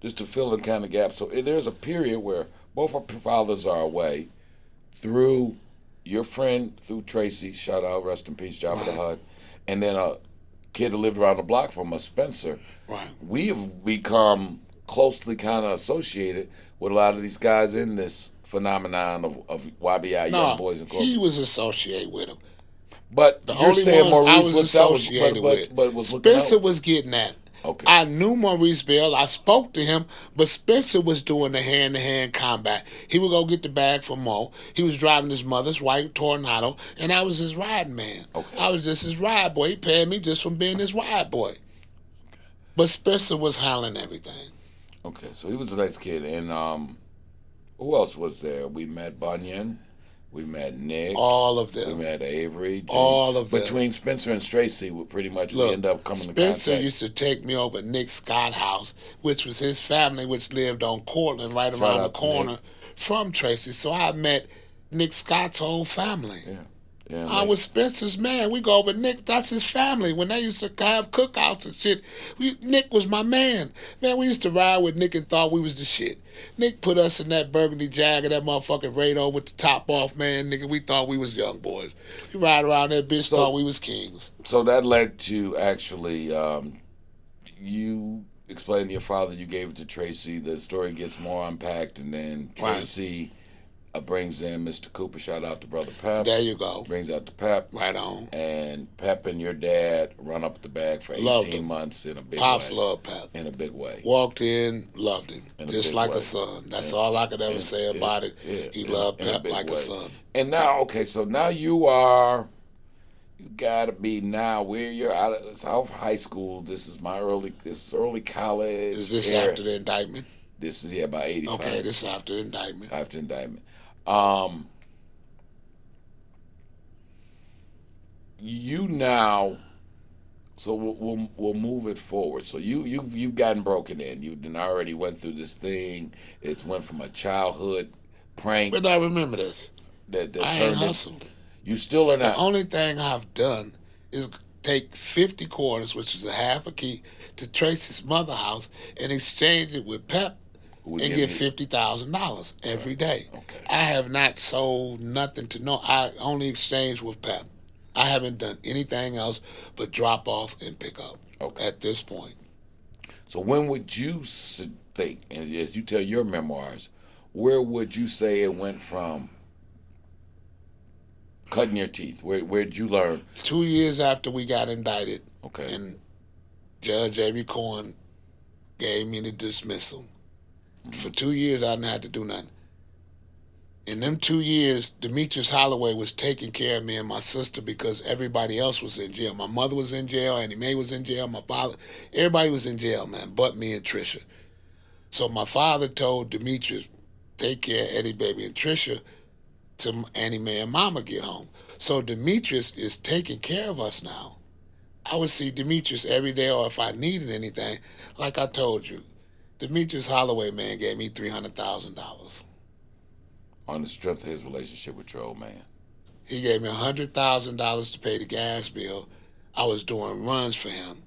just to fill in kind of gap, so there's a period where both our fathers are away through your friend, through Tracy, shout out, rest in peace, Jabba the Right, Hutt, and then a kid who lived around the block from us, Spencer. right. We have become closely kind of associated with a lot of these guys in this phenomenon of YBI, Young No, Boys he Incorporated. was associated with him. But The you're only saying ones I Maurice was looked out, associated with, but was looking Spencer out. was getting at. Okay. I knew Maurice Bell. I spoke to him, but Spencer was doing the hand-to-hand combat. He would go get the bag from Mo. He was driving his mother's white Tornado, and I was his ride man. Okay. I was just his ride boy. He paid me just from being his ride boy. But Spencer was handling everything. Okay. So he was a nice kid, and who else was there? We met Bunyan. We met Nick. All of We them. met Avery. James. All of them. Between Spencer and Tracy, we pretty much we Look, end up coming to Spencer contact. used to take me over Nick Scott house, which was his family, which lived on Cortland, right Shout around the out to Nick. corner from Tracy. So I met Nick Scott's whole family. Yeah. Yeah. I Nick. was Spencer's man. We go over Nick. That's his family. When they used to have cookouts and shit, Nick was my man. Man, we used to ride with Nick and thought we was the shit. Nick put us in that burgundy Jag and that motherfucking Radar with the top off, man. Nigga, we thought we was young boys. We ride around that bitch, So thought we was kings. so that led to actually you explained to your father. You gave it to Tracy. The story gets more unpacked, and then Right. Tracy brings in Mr. Cooper. Shout out to Brother Pep. There you go. Brings out the Pep. Right on. And Pep and your dad run up the bag for Loved 18 him. months in a big Pops way. loved Pep. In a big way. Walked in, loved him. In a Just big like way. a son. That's all I could ever say about it. He loved Pep like a son. And now, okay, so now you gotta be now where you're out of South High School. This is early college. Is this after the indictment? This is about 85. Okay, this is after the indictment. After indictment. You now, so we'll move it forward. So you've gotten broken in. You already went through this thing. It went from a childhood prank. But I remember this. That I ain't hustled. You still are not. The only thing I've done is take 50 quarters, which is a half a key, to Tracy's mother house and exchange it with Pep and get $50,000 every day. Okay. I have not sold nothing to no. I only exchange with Pep. I haven't done anything else but drop off and pick up at this point. So when would you think, and as you tell your memoirs, where would you say it went from cutting your teeth? Where'd you learn? 2 years after we got indicted, okay, and Judge A.B. Cohen gave me the dismissal. For 2 years, I didn't have to do nothing. In them 2 years, Demetrius Holloway was taking care of me and my sister because everybody else was in jail. My mother was in jail, Annie Mae was in jail, my father, everybody was in jail, man, but me and Trisha. So my father told Demetrius, take care of Eddie, baby, and Trisha till Annie Mae and Mama get home. So Demetrius is taking care of us now. I would see Demetrius every day, or if I needed anything, like I told you, Demetrius Holloway, man, gave me $300,000. On the strength of his relationship with your old man. He gave me $100,000 to pay the gas bill. I was doing runs for him.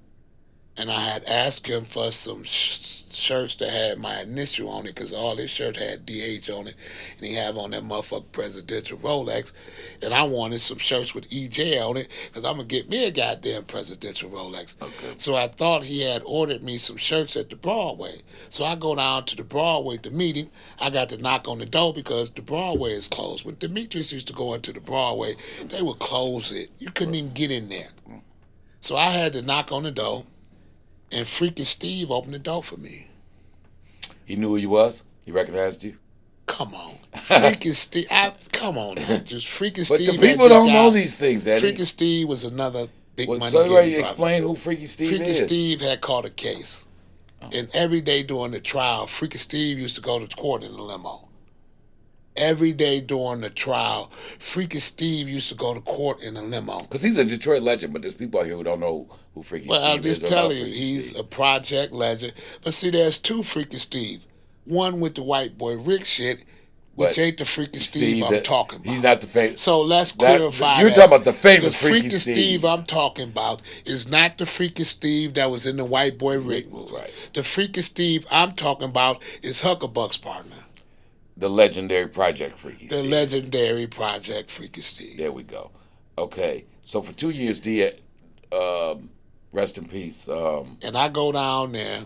And I had asked him for some shirts that had my initial on it because all his shirts had DH on it. And he had on that motherfucking presidential Rolex. And I wanted some shirts with EJ on it because I'm going to get me a goddamn presidential Rolex. Okay. So I thought he had ordered me some shirts at the Broadway. So I go down to the Broadway to meet him. I got to knock on the door because the Broadway is closed. When Demetrius used to go into the Broadway, they would close it. You couldn't even get in there. So I had to knock on the door. And freaking Steve opened the door for me. He knew who you was? He recognized you? Come on. Freaking Steve. Come on now. Just freaking but Steve. But the people don't know these things, Eddie. Freaking Steve was another big money. So everybody explain who Freaky Steve Freaking is. Steve had caught a case. And every day during the trial, Freaking Steve used to go to court in a limo. Every day during the trial, Freaky Steve used to go to court in a limo. Because he's a Detroit legend, but there's people out here who don't know who Freaky Steve is. Well, I'm just telling you, he's a project legend. But see, there's two Freaky Steve. One with the white boy Rick shit, which ain't the Freaky Steve I'm talking about. He's not the famous. So let's clarify You're talking about the famous Freaky Steve. The Freaky Steve I'm talking about is not the Freaky Steve that was in the white boy Rick movie. Right. The Freaky Steve I'm talking about is Huckabuck's partner. The legendary Project Freaky Steve. The legendary Project Freaky Steve. There we go. Okay. So for 2 years, rest in peace. And I go down there.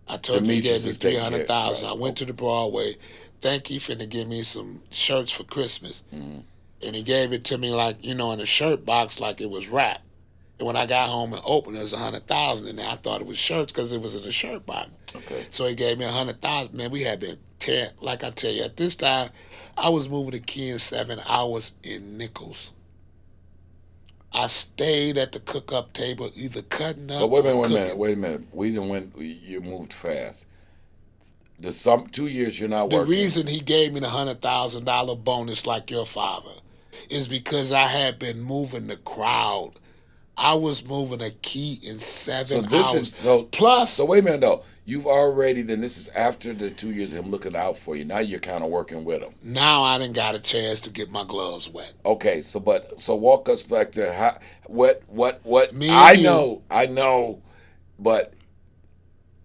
I told you he gave me $300,000. Right. I went to the Broadway. Think he finna give me some shirts for Christmas. Mm-hmm. And he gave it to me like, in a shirt box like it was wrapped. And when I got home and opened, there was $100,000 in there. I thought it was shirts because it was in a shirt box. Okay. So he gave me $100,000. Man, we had been like I tell you, at this time, I was moving to Ken 7 hours in nickels. I stayed at the cook-up table, either cutting up. But wait a minute. You moved fast. 2 years you're not working. The reason he gave me the $100,000 bonus like your father is because I had been moving the crowd. I was moving a key in 7 hours. Plus. So wait a minute though. You've already, then this is after the 2 years of him looking out for you. Now you're kind of working with him. Now I done got a chance to get my gloves wet. Okay, so walk us back there. I know, but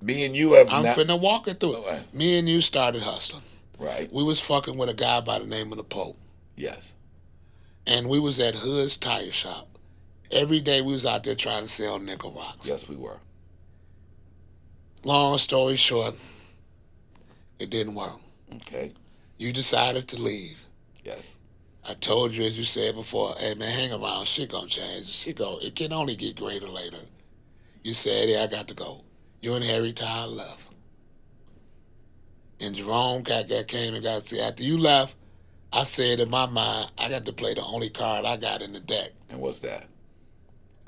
me and you have I'm finna walk it through it. Right. Me and you started hustling. Right. We was fucking with a guy by the name of the Pope. Yes. And we was at Hood's Tire Shop. Every day we was out there trying to sell nickel rocks. Yes, we were. Long story short, it didn't work. Okay. You decided to leave. Yes. I told you, as you said before, hey man, hang around. Shit gonna change. It can only get greater later. You said, hey, I got to go. You and Harry Tyler left. And Jerome came and got, see, after you left, I said in my mind, I got to play the only card I got in the deck. And what's that?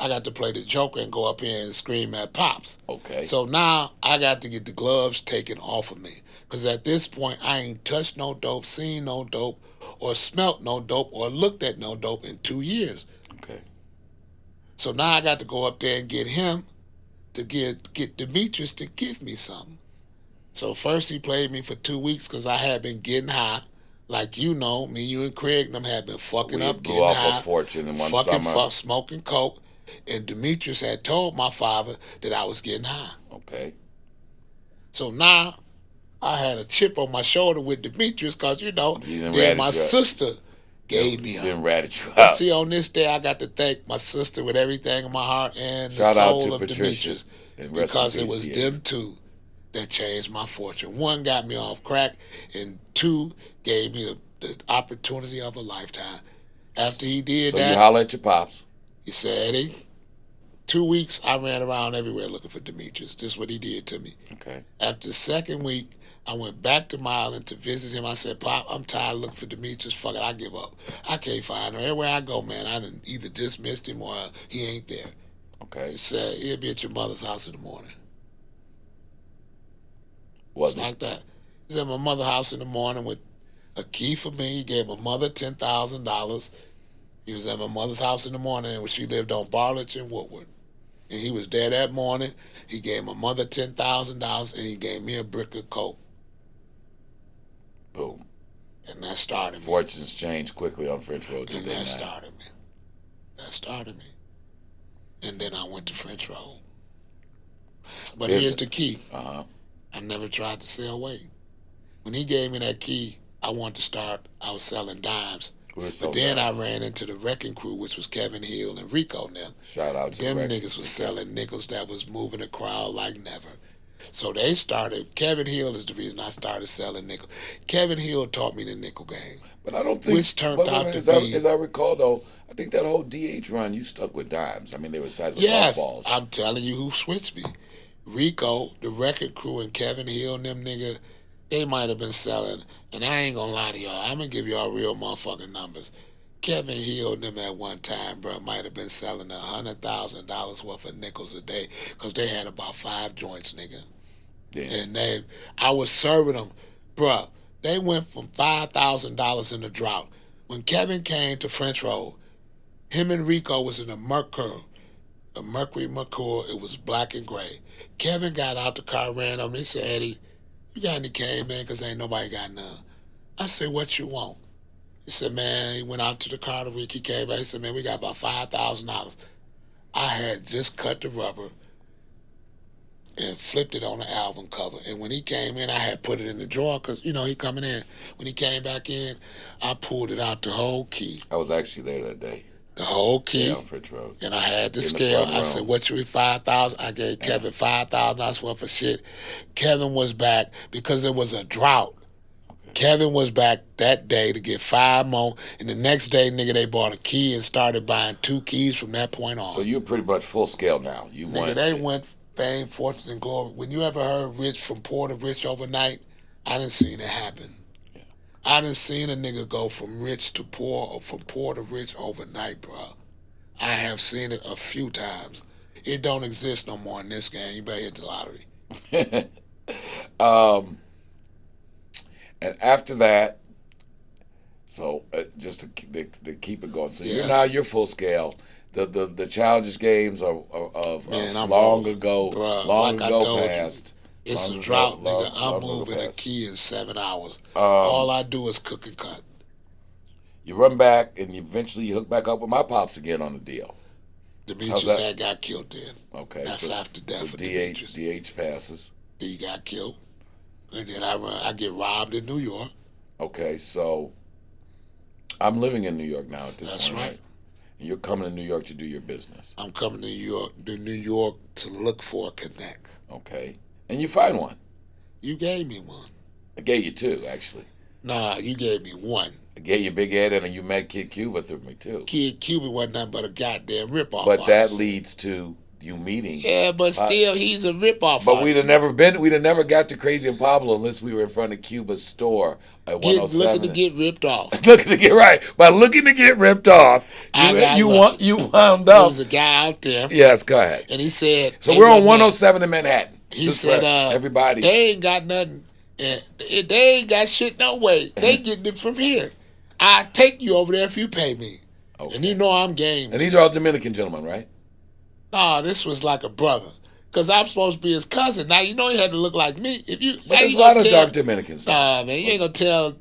I got to play the Joker and go up here and scream at Pops. Okay. So now I got to get the gloves taken off of me. Because at this point, I ain't touched no dope, seen no dope, or smelt no dope, or looked at no dope in 2 years. Okay. So now I got to go up there and get him to get Demetrius to give me something. So first he played me for 2 weeks because I had been getting high. Like you know, me, you, and Craig and them had been fucking We up, blew getting off a high, fortune in one fucking summer. smoking coke. And Demetrius had told my father that I was getting high. Okay. So now I had a chip on my shoulder with Demetrius because, you know, He didn't then ratted my you up. sister gave me Didn't up. ratted you But out. see, on this day, I got to thank my sister with everything in my heart and the Shout out to soul of Patricia. Demetrius And rest in because it peace, was DH. them two that changed my fortune. One got me off crack, and two gave me the opportunity of a lifetime. After he did So you that, holler at your pops. he said, Eddie, 2 weeks I ran around everywhere looking for Demetrius. This is what he did to me. Okay. After the second week, I went back to my island to visit him. I said, Pop, I'm tired of looking for Demetrius. Fuck it, I give up. I can't find him. Everywhere I go, man, I done either dismissed him or he ain't there. Okay. He said, he'll be at your mother's house in the morning. Was It's he? like that. He's at my mother's house in the morning with a key for me. He gave my mother $10,000. He was at my mother's house in the morning, and she lived on Bartlett and Woodward. And he was there that morning. He gave my mother $10,000, and he gave me a brick of coke. Boom. And that started me. Fortunes changed quickly on French Road, did And they that not? started me. That started me. And then I went to French Road. But here's the key. Uh-huh. I never tried to sell weight. When he gave me that key, I wanted to start, I was selling dimes. But then I ran into the wrecking crew, which was Kevin Hill and Rico and them. Shout out to Them the niggas was selling nickels that was moving the crowd like never. So they started, Kevin Hill is the reason I started selling nickel. Kevin Hill taught me the nickel game. But I don't think, Which turned but out wait a to minute, be. as I recall, though, I think that whole DH run, you stuck with dimes. I mean, they were the size of golf Yes, balls. I'm telling you who switched me. Rico, the record crew, and Kevin Hill and them nigga, they might have been selling, and I ain't gonna lie to y'all, I'm gonna give y'all real motherfucking numbers. Kevin Hill and them at one time, bro, might have been selling $100,000 worth of nickels a day, because they had about 5 joints, nigga. Yeah. And I was serving them, bro. They went from $5,000 in the drought. When Kevin came to French Road, him and Rico was in a Mercury Mercure. It was black and gray. Kevin got out the car, ran up, and he said, Eddie, you got any cane, man? Because ain't nobody got none. I said, what you want? He said, man, he went out to the car the week he came back. He said, man, we got about $5,000. I had just cut the rubber and flipped it on the album cover. And when he came in, I had put it in the drawer because, you know, he coming in. When he came back in, I pulled it out, the whole key. I was actually there that day. The whole key. Yeah, on French Road. And I had the In the scale. front I said, room. what you 5,000? I gave Kevin $5,000 worth of shit. Kevin was back because it was a drought. Okay. Kevin was back that day to get 5 more. And the next day, nigga, they bought a key and started buying 2 keys from that point on. So you're pretty much full scale now. You Nigga, they went fame, fortune, and glory. When you ever heard rich from poor to rich overnight, I done seen it happen. Yeah. I done seen a nigga go from rich to poor or from poor to rich overnight, bro. I have seen it a few times. It don't exist no more in this game. You better hit the lottery. And after that, so just to keep it going. So you're full scale. The Childish Games of Man, I'm long old, ago, bruh. long Like I ago told you, past. it's Long a ago- drought, long- nigga. I'm long ago moving a past. key in 7 hours. Um, All I do is cook and cut. You run back and eventually you hook back up with my pops again on the deal. Demetrius had got killed then. Okay, That's after death so for Demetrius. DH passes. He got killed. And then I get robbed in New York. Okay, so I'm living in New York now at this That's point, right. And you're coming to New York to do your business. I'm coming to New York to look for a connect. Okay, and you find one. You gave me one. I gave you two, actually. Nah, you gave me one. I gave you Big Ed, and you met Kid Cuba through me too. Kid Cuban wasn't nothing but a goddamn ripoff But that artist. leads to you meeting. Yeah, but still, he's a ripoff But we'd have artist. never been. We'd have never got to Crazy and Pablo unless we were in front of Cuba's store at Looking to 107. get ripped off. Looking to get right by looking to get ripped off. I You got you lucky. want you wound There up. was a guy out there, Yes, go ahead. and he said, So they we're on wasn't there. 107 in Manhattan. He Just said, for everybody. they ain't got nothing. And they ain't got shit no way. They getting it from here. I take you over there if you pay me. Okay. And you know I'm game. And these are all Dominican gentlemen, right? Nah, this was like a brother. Because I'm supposed to be his cousin. Now, you know he had to look like me. If you, But how there's you a lot gonna of tell? dark Dominicans. Nah, man, you ain't gonna tell.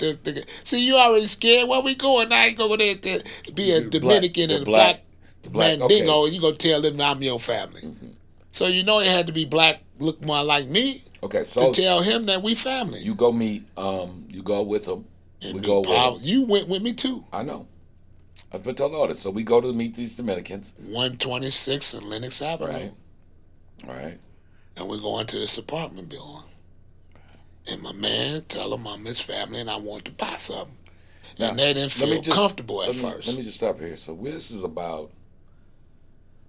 See, you already scared. Where we going now? You gonna go there to be a Dominican and a black Mandingo, okay. and you gonna tell them I'm your family. Mm-hmm. So you know he had to be black, look more like me, Okay, to so tell him that we family. you go meet. You go with them. And We me, go with Pop, them. you went with me too. I know. I put tell the audience. So we go to meet these Dominicans. 126 in Lenox Avenue. Right. Right. And we're going to this apartment building. And my man tell him I'm his family and I want to buy something. Now, and they didn't let me feel just- comfortable at let me- first. Let me just stop here. So this is about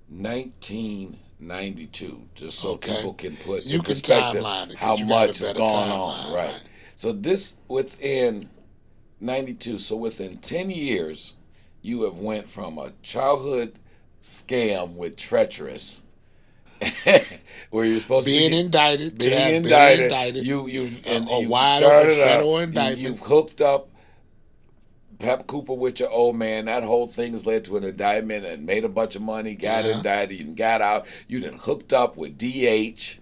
1992, just so Okay. people can put You in can perspective timeline it, 'cause how you got a much has better gone timeline, on. Right. right. So this within 92. So within 10 years, you have went from a childhood scam with treacherous, where you're supposed to being be indicted, to being have indicted. been indicted, You and a you wide started open federal up. indictment. You've hooked up Pep Cooper with your old man. That whole thing has led to an indictment and made a bunch of money. Got Yeah. indicted. You got out. You done hooked up with DH.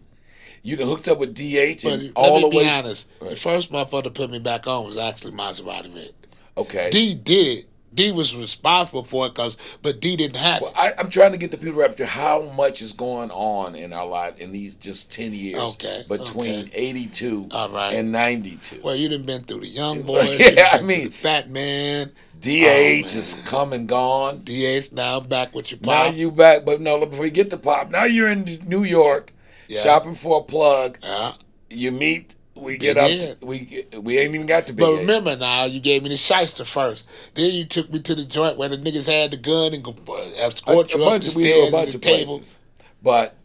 You done hooked up with DH But and let all me the be way. honest. Right. The first motherfucker to put me back on was actually Maserati Red. Okay. D did it. D was responsible for it, but D didn't have Well, it. I'm trying to get the people up to how much is going on in our life in these just 10 years Okay, between okay. 82 All right. and 92. Well, you done been through the young boys. Yeah, you done I been mean, through the fat man. DH Oh, is man. come and gone. DH now back with your Now pop. you back, but no, before you get to Pop, now you're in New York Yeah. shopping for a plug. Yeah. You meet, we Big get up, Ed. we ain't even got to Big But Ed. remember now, you gave me the shyster first. Then you took me to the joint where the niggas had the gun and go escort you up the We do a stairs and bunch the of table. places. But,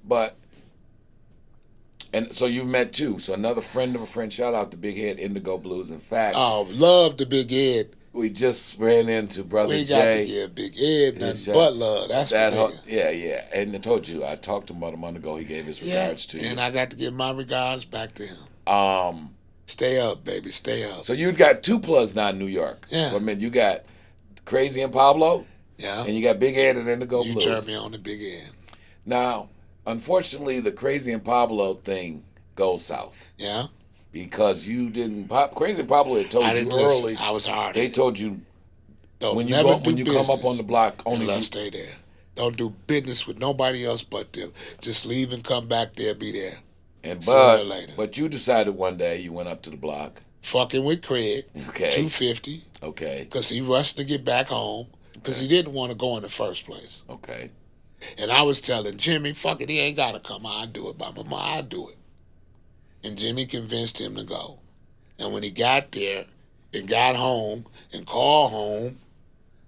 and so you've met two. So another friend of a friend, shout out to Big Head Indigo Blues. In fact, Oh, love the Big Ed. we just ran into Brother We got to Jay. give Big Ed His nothing shot. but love. That's That my whole, nigga. yeah. And I told you, I talked to him about a month ago. He gave his Yeah, regards to you. and I got to give my regards back to him. Um, Stay up, baby. Stay up. so you got two plugs now in New York. Yeah. So, I mean, you got Crazy and Pablo, Yeah. and you got Big Ed and Indigo You Blues. turned me on the Big Ed. Now, unfortunately, the Crazy and Pablo thing goes south Yeah. because you didn't. Crazy and Pablo had told I you didn't early. listen. I was hard. They told you Don't when you never go, do when you come up business on the block, only unless you, stay there. Don't do business with nobody else but them. Just leave and come back there. Be there. and sooner or later. but you decided one day you went up to the block. Fucking with Craig. Okay. 250. Okay. Because he rushed to get back home. Because he didn't want to go in the first place. Okay. And I was telling Jimmy, fuck it, he ain't got to come. I'll do it by my mom. I'll do it. And Jimmy convinced him to go. And when he got there and got home and called home,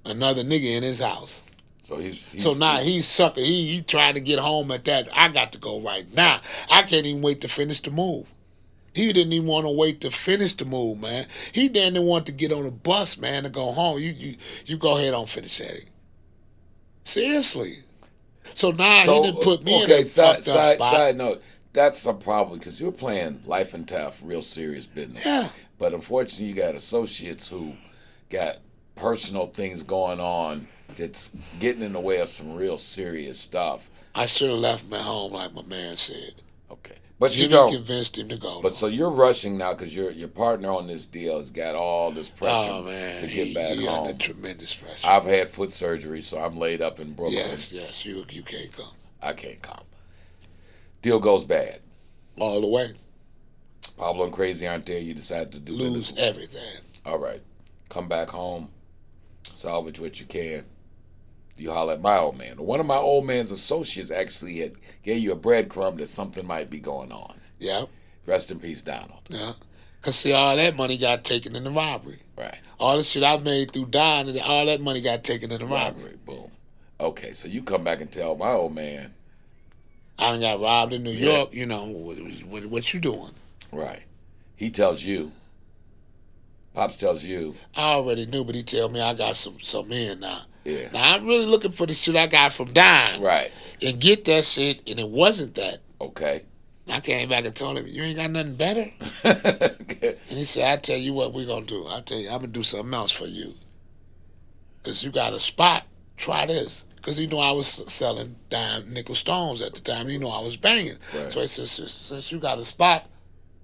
another nigga in his house. So he's So now he's sucker. He trying to get home at that. I got to go right now. I can't even wait to finish the move. He didn't even want to wait to finish the move, man. He didn't want to get on a bus, man, to go home. You go ahead on finish that. Seriously. So now he didn't put me in a fucked up spot. Side note, that's a problem because you're playing life and tough, real serious business. Yeah. But unfortunately, you got associates who got personal things going on that's getting in the way of some real serious stuff. I should have left him at home, like my man said. Okay, but Jimmy you don't. convinced him to go. But so you're rushing now because your partner on this deal has got all this pressure oh man, to get back he home. under tremendous pressure. I've had foot surgery, so I'm laid up in Brooklyn. Yes, you can't come I can't come. Deal goes bad. all the way. Pablo and Crazy aren't there. You decide to do Lose business. everything. All right. Come back home. Salvage what you can. You holler at my old man. One of my old man's associates actually gave you a breadcrumb that something might be going on. Yeah, Rest in peace, Donald. yeah. Cause see, all that money got taken in the robbery. Right. All the shit I made through dying, and all that money got taken in the robbery. Robbery. Boom. Okay, so you come back and tell my old man. I done got robbed in New Yeah. York. You know what you doing? Right. He tells you. Pops tells you. I already knew, but he tell me I got some in now. Yeah. Now I'm really looking for the shit I got from dying. Right. And get that shit, and it wasn't that. Okay. And I came back and told him, you ain't got nothing better? Okay. And he said, I tell you what we gonna do. I tell you, I'm gonna do something else for you. Cause you got a spot, try this. Cause he knew I was selling dime nickel stones at the time. He knew I was banging. Right. So he said, since you got a spot,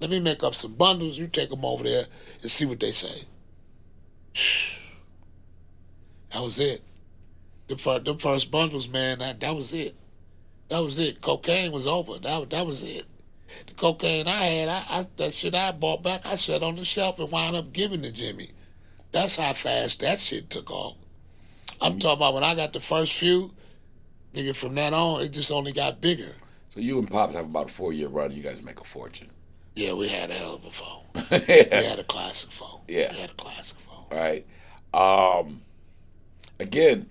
let me make up some bundles. You take them over there and see what they say. That was it. The first bundles, man, that was it. That was it. Cocaine was over. That was it. The cocaine I had, that shit I bought back, I set on the shelf and wound up giving to Jimmy. That's how fast that shit took off. I'm talking about when I got the first few, nigga, from that on, it just only got bigger. So you and Pops have about a 4-year run. And you guys make a fortune. Yeah, we had a hell of a phone. Yeah. We had a classic phone. Yeah. We had a classic phone. Right. Again,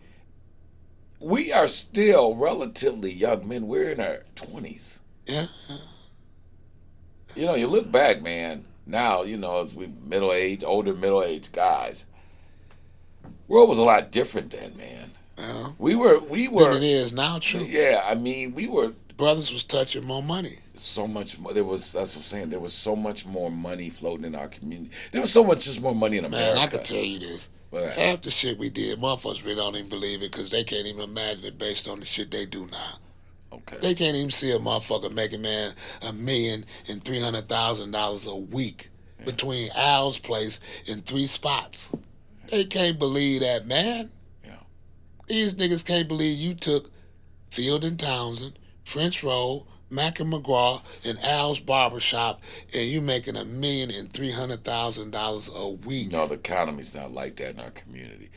we are still relatively young men. We're in our 20s. Yeah. You know, you look back, man. Now, you know, as we older middle-aged guys, world was a lot different then, man. Well, We were. than it is now, true. Yeah, I mean, we were Brothers was touching more money. so much more. That's what I'm saying. There was so much more money floating in our community. There was so much just more money in America. Man, I can tell you this. Right. Half the shit we did, motherfuckers really don't even believe it because they can't even imagine it based on the shit they do now. Okay. They can't even see a motherfucker making, man, $1,300,000 a week between Al's place and 3 spots. They can't believe that, man. Yeah. These niggas can't believe you took Field and Townsend, French Roll, Mac and McGraw, and Al's Barbershop, and you making $1,300,000 a week. No, the economy's not like that in our community.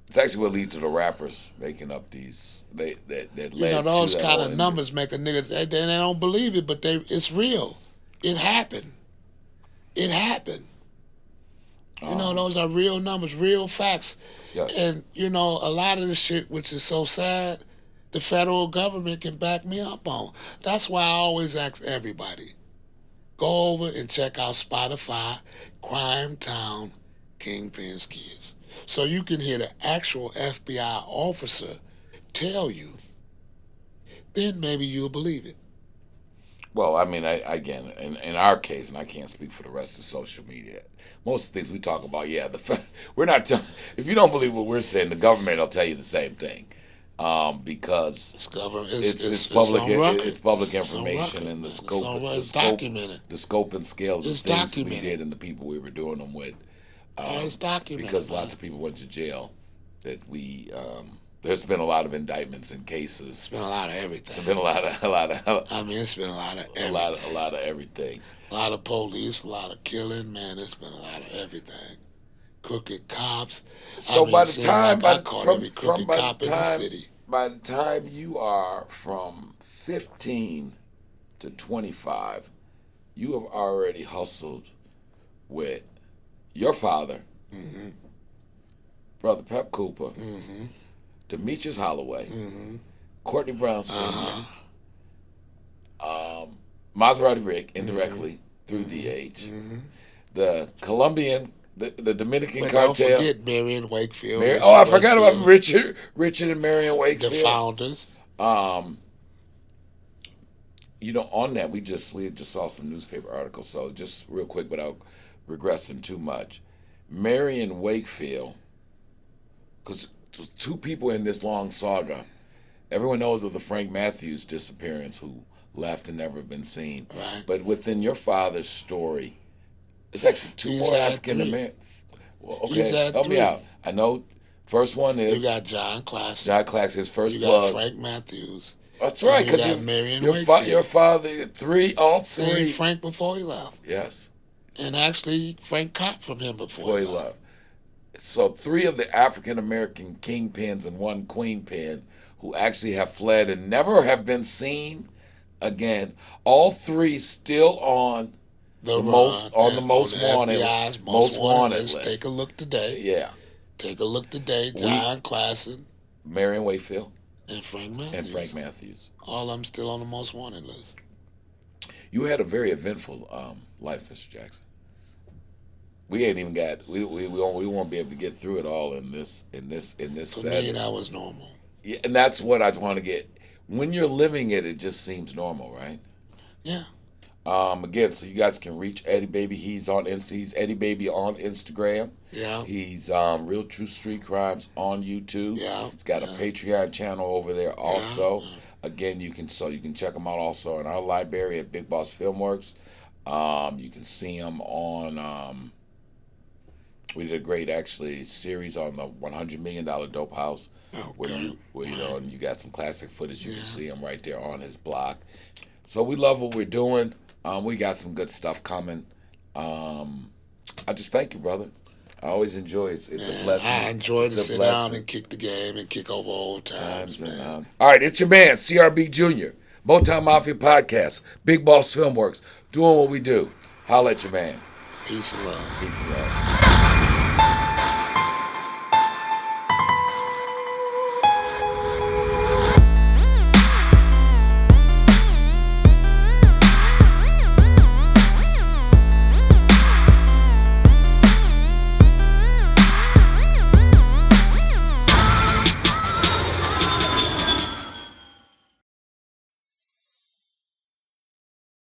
It's actually what leads to the rappers making up these. That You know, those kind of numbers make a nigga, they don't believe it, but it's real. It happened. It happened. You know, those are real numbers, real facts. Yes. And, you know, a lot of the shit, which is so sad, the federal government can back me up on. That's why I always ask everybody, go over and check out Spotify, Crime Town, Kingpin's Kids. So you can hear the actual FBI officer tell you. Then maybe you'll believe it. Well, I mean, again, in our case, and I can't speak for the rest of social media. Most of the things we talk about, yeah, we're not telling. If you don't believe what we're saying, the government will tell you the same thing, because It's government. it's public. on record. It's public It's on information, record. and the It's scope, on record. the It's scope, documented. the scope and scale of the It's things we documented. did and the people we were doing them with. It's documented. Because man. lots of people went to jail. That there's been a lot of indictments and cases. It's been a lot of everything. There's been a lot of I mean, it's been a lot of everything. a lot of everything. A lot of police, a lot of killing, man. It's been a lot of everything. Crooked cops. So by the time, I caught every crooked by cop the in the time, city. by the time you are from 15 to 25, you have already hustled with your father, brother Pep Cooper, Demetrius Holloway, Courtney Brown Sr., Maserati Rick indirectly through DH, the Colombian, the Dominican But cartel. don't forget Marion Wakefield. I forgot about Richard and Marion Wakefield. the founders. You know, on that we just saw some newspaper articles. So just real quick, without regressing too much, Marion Wakefield, because two people in this long saga. Everyone knows of the Frank Matthews disappearance, who left and never been seen. Right. But within your father's story, it's actually two He's more had African three. Americans. Well, okay, He's had help me three. out. I know. First one You is got John Classic. John Clax, his first You blood. got Frank Matthews. That's right, And you because got Marion your Wakefield. father, all Seen three. Frank before he left. Yes, And actually, Frank caught from him before before he he left. left. So 3 of the African American kingpins and 1 queen pin who actually have fled and never have been seen again. All 3 still on The the most Run, on the and on most the wanted FBI's most most wanted wanted list. Take list. a look today. Yeah, Take a look today. we John Klassen Marion Wakefield and Frank and Frank Matthews. Matthews. All of them still on the most wanted list. You had a very eventful life, Mr. Jackson. We ain't even got we won't be able to get through it all in this For me, setting. that was normal. Yeah, and that's what I want to get. When you're living it, it just seems normal, right? Yeah, Again, so you guys can reach Eddie Baby. He's Eddie Baby on Instagram. yeah, He's Real True Street Crimes on YouTube. yeah, He's got a yeah, Patreon channel over there yeah, also. yeah. Again, you can check him out also in our library at Big Boss Filmworks. You can see him on. We did a great actually series on the $100 million Dope House, Okay, where you know, right. and you got some classic footage. You can Yeah. see him right there on his block. So we love what we're doing. We got some good stuff coming. Um, I just thank you, brother. I always enjoy it. It's a Man, I blessing. enjoy to It's a sit down and blessing. kick the game and kick over old times, man. All right, it's your man, CRB Jr., Motown Mafia Podcast, Big Boss Filmworks, doing what we do. Holla at your man. Peace and love. Peace and love.